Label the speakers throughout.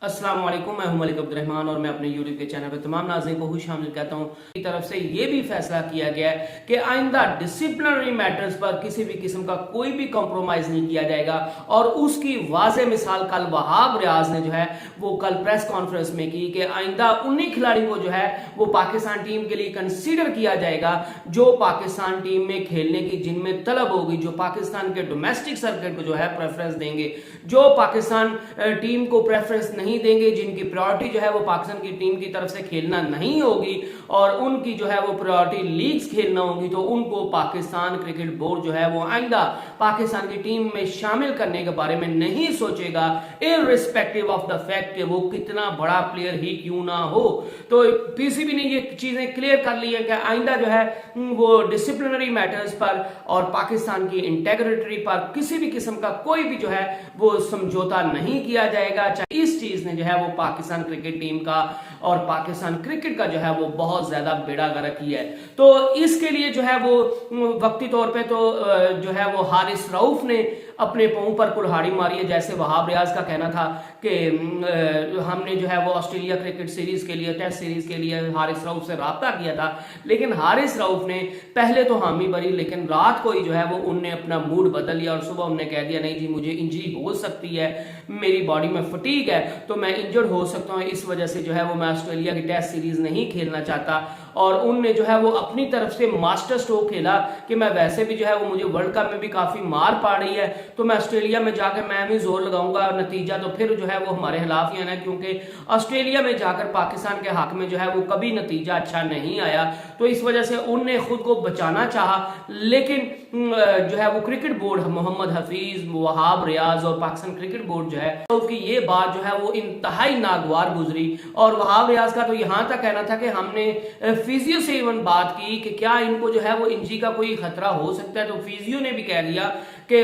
Speaker 1: अस्सलाम वालेकुम, मैं हूं मलिक अब्दुल रहमान और मैं अपने यूट्यूब के चैनल पर तमाम नाज़रीन को खुश आमदीद कहता हूं। की तरफ से ये भी फैसला किया गया है कि आइंदा डिसिप्लिनरी मैटर्स पर किसी भी किस्म का कोई भी कॉम्प्रोमाइज नहीं किया जाएगा और उसकी वाज़ेह मिसाल कल वहाब रियाज ने जो है वो कल प्रेस कॉन्फ्रेंस में की कि आइंदा उन्हीं खिलाड़ी को जो है वो पाकिस्तान टीम के लिए कंसीडर किया जाएगा जो पाकिस्तान टीम में खेलने की जिनमें तलब होगी, जो पाकिस्तान के डोमेस्टिक सर्किट को जो है प्रेफरेंस देंगे, जो पाकिस्तान टीम को प्रेफरेंस नहीं देंगे, जिनकी प्रायोरिटी जो है वो पाकिस्तान की टीम की तरफ से खेलना नहीं होगी और उनकी जो है वो प्रायोरिटी लीग्स खेलना होगी, तो उनको पाकिस्तान क्रिकेट बोर्ड जो है वो आइंदा पाकिस्तान की टीम में शामिल करने के बारे में नहीं सोचेगा, इररिस्पेक्टिव ऑफ द फैक्ट कि वो कितना बड़ा प्लेयर ही क्यों ना हो। तो पीसीबी ने ये चीजें क्लियर कर ली है कि आइंदा जो है वो डिसिप्लिनरी मैटर्स पर और पाकिस्तान की इंटेग्रिटी पर किसी भी किस्म का कोई भी जो है वो समझौता नहीं किया जाएगा। इस चीज ने जो है वो पाकिस्तान क्रिकेट टीम का और पाकिस्तान क्रिकेट का जो है वो बहुत ज्यादा बेड़ा गर्क किया है। तो इसके लिए जो है वो वक्ती तौर पे तो जो है वो हारिस रऊफ ने अपने पांव पर कुल्हाड़ी मारी है। जैसे वहाब रियाज का कहना था कि हमने जो है वो ऑस्ट्रेलिया क्रिकेट सीरीज के लिए, टेस्ट सीरीज के लिए हारिस रऊफ से राब्ता किया था, लेकिन हारिस रऊफ ने पहले तो हामी भरी, लेकिन रात को ही जो है वो उनने अपना मूड बदल लिया और सुबह उन्होंने कह दिया नहीं जी मुझे इंजरी हो सकती है, मेरी बॉडी में फटीग है, तो मैं इंजर्ड हो सकता हूं, इस वजह से जो है वो मैं ऑस्ट्रेलिया की टेस्ट सीरीज नहीं खेलना चाहता। और उनने जो है वो अपनी तरफ से मास्टर स्ट्रोक खेला कि मैं वैसे भी जो है वो मुझे वर्ल्ड कप में भी काफी मार पा रही है, तो मैं ऑस्ट्रेलिया में जाकर मैं भी जोर लगाऊंगा, नतीजा तो फिर जो है वो हमारे खिलाफ ही आना है, क्योंकि ऑस्ट्रेलिया में जाकर पाकिस्तान के हक में जो है वो कभी नतीजा अच्छा नहीं आया। तो इस वजह से उनने खुद को बचाना चाहा, लेकिन जो है वो क्रिकेट बोर्ड, मोहम्मद हफीज, वहाब रियाज और पाकिस्तान क्रिकेट बोर्ड जो है तो उसकी ये बात जो है वो इंतहाई नागवार गुजरी। और वहाब रियाज का तो यहां तक कहना था कि हमने फिजियो से इवन बात की कि क्या इनको जो है वो इंजरी का कोई खतरा हो सकता है, तो फिजियो ने भी कह दिया कि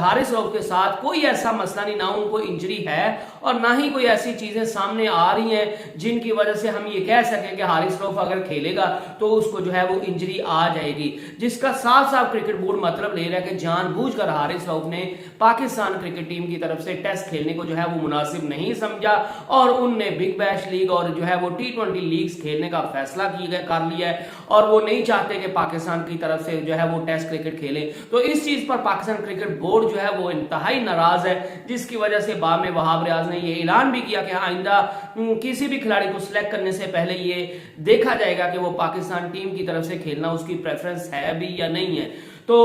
Speaker 1: हारिस रऊफ के साथ कोई ऐसा मसला नहीं, ना उनको इंजरी है और ना ही कोई ऐसी चीजें सामने आ रही हैं जिनकी वजह से हम ये कह सकें कि हारिस रऊफ अगर खेलेगा तो उसको जो है वो इंजरी आ जाएगी, जिसका साफ साफ क्रिकेट बोर्ड मतलब ले रहा है कि जानबूझकर हारिस रऊफ ने पाकिस्तान क्रिकेट टीम की तरफ से टेस्ट खेलने को जो है वो मुनासिब नहीं समझा और उनने बिग बैश लीग और जो है वो T20 लीग्स खेलने का फैसला कर लिया है और वो नहीं चाहते कि पाकिस्तान की तरफ से जो है वो टेस्ट क्रिकेट खेले। तो इस चीज पर पाकिस्तान क्रिकेट बोर्ड जो है वो इंतहाई नाराज है, जिसकी वजह से बाद में वहाब रियाज ने ये ऐलान भी किया कि आइंदा किसी भी खिलाड़ी को सिलेक्ट करने से पहले ये देखा जाएगा कि वो पाकिस्तान टीम की तरफ से खेलना उसकी प्रेफरेंस है भी या नहीं है। तो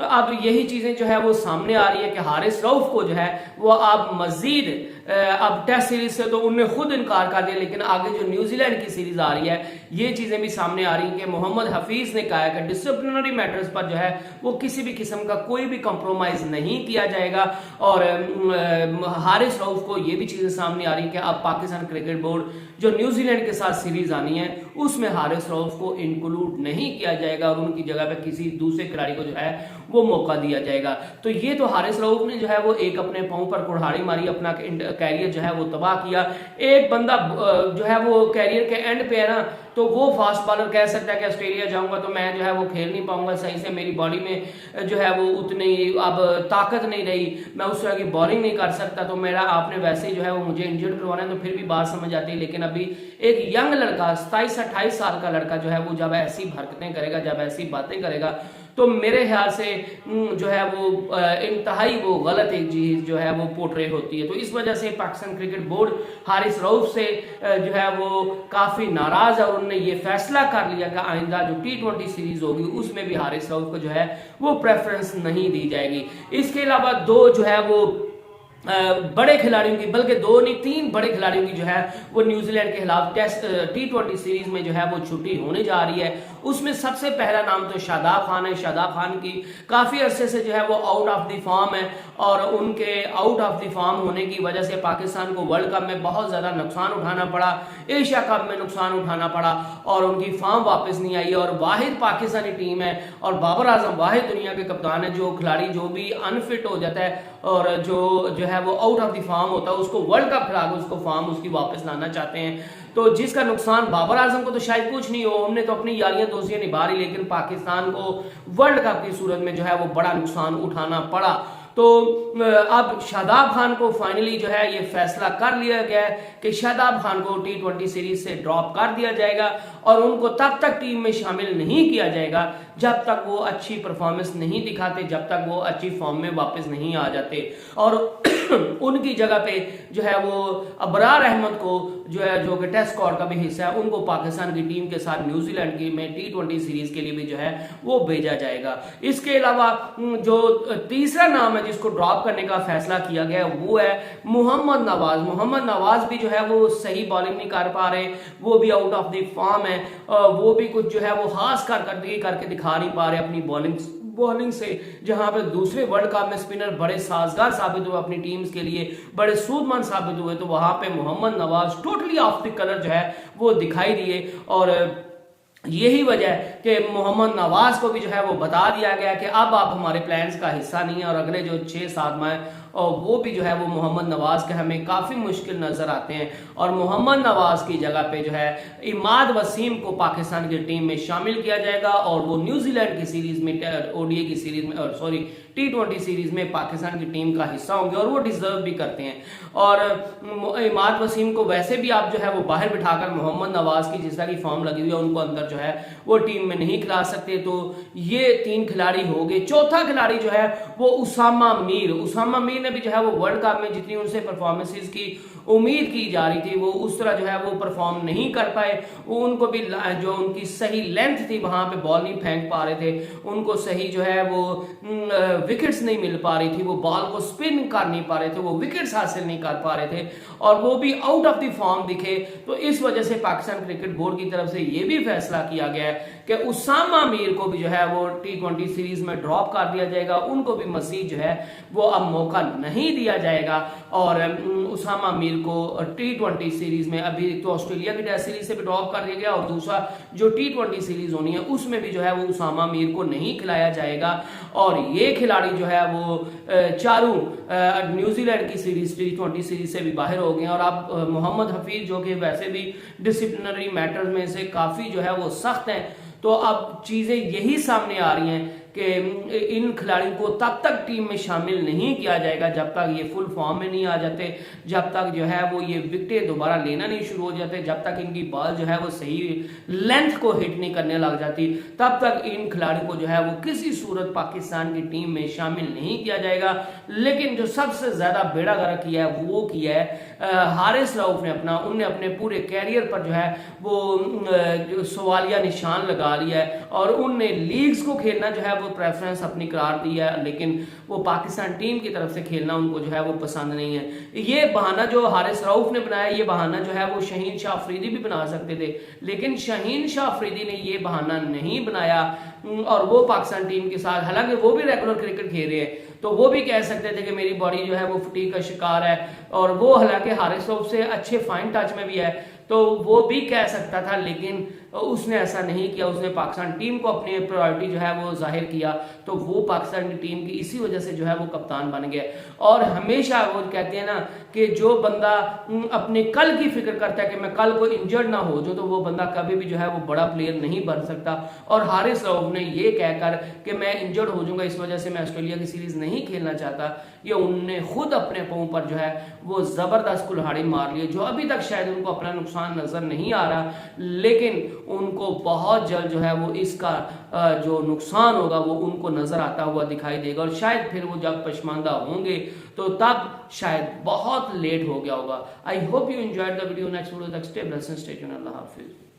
Speaker 1: अब यही चीजें जो है वो सामने आ रही है कि हारिस रऊफ को जो है वो अब मजीद अब टेस्ट सीरीज से तो उन्होंने खुद इनकार कर दिया, लेकिन आगे जो न्यूजीलैंड की सीरीज आ रही है ये चीजें भी सामने आ रही हैं कि मोहम्मद हफीज ने कहा है कि डिसिप्लिनरी मैटर्स पर जो है वो किसी भी किस्म का कोई भी कॉम्प्रोमाइज नहीं किया जाएगा। और हारिस रऊफ को ये भी चीजें सामने आ रही है कि अब पाकिस्तान क्रिकेट बोर्ड जो न्यूजीलैंड के साथ सीरीज आनी है उसमें हारिस रऊफ को इंक्लूड नहीं किया जाएगा और उनकी जगह पे किसी दूसरे खिलाड़ी को जो है वो मौका दिया जाएगा। तो ये तो हारिस रऊफ ने जो है वो एक अपने पांव पर कुल्हाड़ी मारी, अपना कैरियर जो है वो तबाह किया। एक बंदा जो है वो कैरियर के एंड पे है ना, तो वो फास्ट बॉलर कह सकता है कि ऑस्ट्रेलिया जाऊंगा तो मैं जो है वो खेल नहीं पाऊंगा सही से, मेरी बॉडी में जो है वो उतनी अब ताकत नहीं रही, मैं उस तरह की बॉलिंग नहीं कर सकता, तो मेरा आपने वैसे ही जो है वो मुझे इंजर्ड करवाना है, तो फिर भी बात समझ आती है। लेकिन अभी एक यंग लड़का 27-28 साल का लड़का जो है वो जब ऐसी हरकतें करेगा, जब ऐसी बातें करेगा, तो मेरे ख्याल से जो है वो इंतहाई वो गलत एक चीज जो है वो पोर्ट्रे होती है। तो इस वजह से पाकिस्तान क्रिकेट बोर्ड हारिस रऊफ से जो है वो काफी नाराज है और उन्होंने ये फैसला कर लिया कि आइंदा जो T20 सीरीज होगी उसमें भी हारिस रऊफ को जो है वो प्रेफरेंस नहीं दी जाएगी। इसके अलावा दो जो है वो बड़े खिलाड़ियों की, बल्कि दो नहीं 3 बड़े खिलाड़ियों की जो है वो न्यूजीलैंड के खिलाफ टेस्ट T20 सीरीज में जो है वो छुट्टी होने जा रही है। उसमें सबसे पहला नाम तो शादाब खान है। शादाब खान की काफी अरसे से जो है वो आउट ऑफ द फॉर्म है और उनके आउट ऑफ द फॉर्म होने की वजह से पाकिस्तान को वर्ल्ड कप में बहुत ज्यादा नुकसान उठाना पड़ा, एशिया कप में नुकसान उठाना पड़ा और उनकी फॉर्म वापस नहीं आई। और वाहिद पाकिस्तानी टीम है और बाबर आजम वाहिद दुनिया के कप्तान है जो खिलाड़ी जो भी अनफिट हो जाता है और जो है वो आउट ऑफ द फॉर्म होता है उसको वर्ल्ड कप खिला के उसको फॉर्म उसकी वापस लाना चाहते हैं। तो जिसका नुकसान बाबर आजम को तो शायद कुछ नहीं हो, उन्होंने तो अपनी यारियां दोस्तियां निभा रही, लेकिन पाकिस्तान को वर्ल्ड कप की सूरत में जो है वो बड़ा नुकसान उठाना पड़ा। तो अब शादाब खान को फाइनली जो है ये फैसला कर लिया गया है कि शादाब खान को T20 सीरीज से ड्रॉप कर दिया जाएगा और उनको तब तक टीम में शामिल नहीं किया जाएगा जब तक वो अच्छी परफॉर्मेंस नहीं दिखाते, जब तक वो अच्छी फॉर्म में वापस नहीं आ जाते। और उनकी जगह पे जो है वो अबरार अहमद को जो है, जो कि टेस्ट स्क्वाड का भी हिस्सा है, उनको पाकिस्तान की टीम के साथ न्यूजीलैंड की में T20 सीरीज के लिए भी जो है वो भेजा जाएगा। इसके अलावा जो तीसरा नाम है जिसको ड्रॉप करने का फैसला किया गया वो है मोहम्मद नवाज। मोहम्मद नवाज भी जो है वो सही बॉलिंग नहीं कर पा रहे, वो भी आउट ऑफ द फॉर्म है, वो भी कुछ जो है वो खास कारकर्दगी करके दिखा नहीं पा रहे अपनी बॉलिंग से, जहां पे दूसरे वर्ल्ड कप में स्पिनर बड़े साजगार साबित हुए, अपनी टीम्स के लिए बड़े सूदमंद साबित हुए, तो वहां पे Mohammad Nawaz totally off the colour जो है वो दिखाई दिए। और यही वजह है कि मोहम्मद नवाज को भी जो है वो बता दिया गया कि अब आप हमारे प्लान्स का हिस्सा नहीं है, और अगले जो 6-7 माह और वो भी जो है वो मोहम्मद नवाज के हमें काफ़ी मुश्किल नज़र आते हैं। और मोहम्मद नवाज की जगह पे जो है इमाद वसीम को पाकिस्तान की टीम में शामिल किया जाएगा और वो न्यूजीलैंड की सीरीज में, ओडीआई की सीरीज में, सॉरी T20 सीरीज में पाकिस्तान की टीम का हिस्सा होंगे और वो डिजर्व भी करते हैं। और इमाद वसीम को वैसे भी आप जो है वो बाहर बिठाकर मोहम्मद नवाज की जिस तरह की फॉर्म लगी हुई है उनको अंदर जो है वो टीम में नहीं खिला सकते। तो ये 3 खिलाड़ी हो गए। चौथा खिलाड़ी जो है वो उसामा मीर ने भी जो है वो वर्ल्ड कप में जितनी उनसे परफॉर्मेंसेस की उम्मीद की जा रही थी वो उस तरह जो है वो परफॉर्म नहीं कर पाए। वो उनको भी जो उनकी सही लेंथ थी वहां पे बॉल नहीं फेंक पा रहे थे, उनको सही जो है वो विकेट्स नहीं मिल पा रही थी, वो बॉल को स्पिन कर नहीं पा रहे थे, वो विकेट्स हासिल नहीं कर पा रहे थे और वो भी आउट ऑफ द फॉर्म दिखे। तो इस वजह से पाकिस्तान क्रिकेट बोर्ड की तरफ से ये भी फैसला किया गया है कि उसामा मीर को भी जो है वो T20 सीरीज में ड्रॉप कर दिया जाएगा, उनको भी मजीद जो है वो अब मौका नहीं दिया जाएगा। और उसामा मीर को T20 सीरीज में अभी तो ऑस्ट्रेलिया की टेस्ट सीरीज से भी ड्रॉप कर दिया गया और दूसरा जो T20 सीरीज होनी है उसमें भी जो है वो उसामा मीर को नहीं खिलाया जाएगा। और ये खिलाड़ी जो है वो चारों न्यूजीलैंड की सीरीज T20 सीरीज से भी बाहर हो गए। और अब मोहम्मद हफीज जो कि वैसे भी डिसिप्लिनरी मैटर्स में से काफी जो है वो सख्त हैं, तो अब चीजें यही सामने आ रही हैं कि इन खिलाड़ियों को तब तक टीम में शामिल नहीं किया जाएगा जब तक ये फुल फॉर्म में नहीं आ जाते, जब तक जो है वो ये विकेटें दोबारा लेना नहीं शुरू हो जाते, जब तक इनकी बॉल जो है वो सही लेंथ को हिट नहीं करने लग जाती, तब तक इन खिलाड़ियों को जो है वो किसी सूरत पाकिस्तान की टीम में शामिल नहीं किया जाएगा। लेकिन जो सबसे ज्यादा बेड़ा गर्क किया है वो किया है हारिस रऊफ ने उनने अपने पूरे कैरियर पर जो है वो सवालिया निशान लगा लिया है और उनने लीग्स को खेलना जो है वो प्रेफरेंस अपनी करार दी है, लेकिन वो पाकिस्तान टीम की तरफ से खेलना उनको जो है वो पसंद नहीं है। ये बहाना जो हारिस रऊफ ने बनाया, ये बहाना जो है वो शाहीन शाह अफरीदी भी बना सकते थे, लेकिन शाहीन शाह अफरीदी ने ये बहाना नहीं बनाया और वो पाकिस्तान टीम के साथ, हालांकि वो भी रेगुलर क्रिकेट खेल रहे हैं, तो वो भी कह सकते थे कि मेरी बॉडी जो है वो फटीग का शिकार है, और वो हालांकि हारिस रऊफ से अच्छे फाइन टच में भी है तो वो भी कह सकता था, लेकिन उसने ऐसा नहीं किया। उसने पाकिस्तान टीम को अपनी प्रायोरिटी जो है वो जाहिर किया, तो वो पाकिस्तान की टीम की इसी वजह से जो है वो कप्तान बन गया। और हमेशा वो कहते हैं ना कि जो बंदा अपने कल की फिक्र करता है कि मैं कल को इंजर्ड ना हो जाऊं, तो वो बंदा कभी भी जो है वो बड़ा प्लेयर नहीं बन सकता। और हारिस रऊफ ने ये कहकर कि मैं इंजर्ड हो जाऊंगा इस वजह से मैं ऑस्ट्रेलिया की सीरीज नहीं खेलना चाहता, ये उनने खुद अपने पांव पर जो है वो जबरदस्त कुल्हाड़ी मार ली, जो अभी तक शायद उनको अपना नुकसान नजर नहीं आ रहा, लेकिन उनको बहुत जल्द जो है वो इसका जो नुकसान होगा वो उनको नजर आता हुआ दिखाई देगा। और शायद फिर वो जब पशमानदा होंगे तो तब शायद बहुत लेट हो गया होगा। I hope you enjoyed the video. Next video तक स्टे ब्लेस्ड, स्टे ट्यून्ड। अल्लाह हाफिज।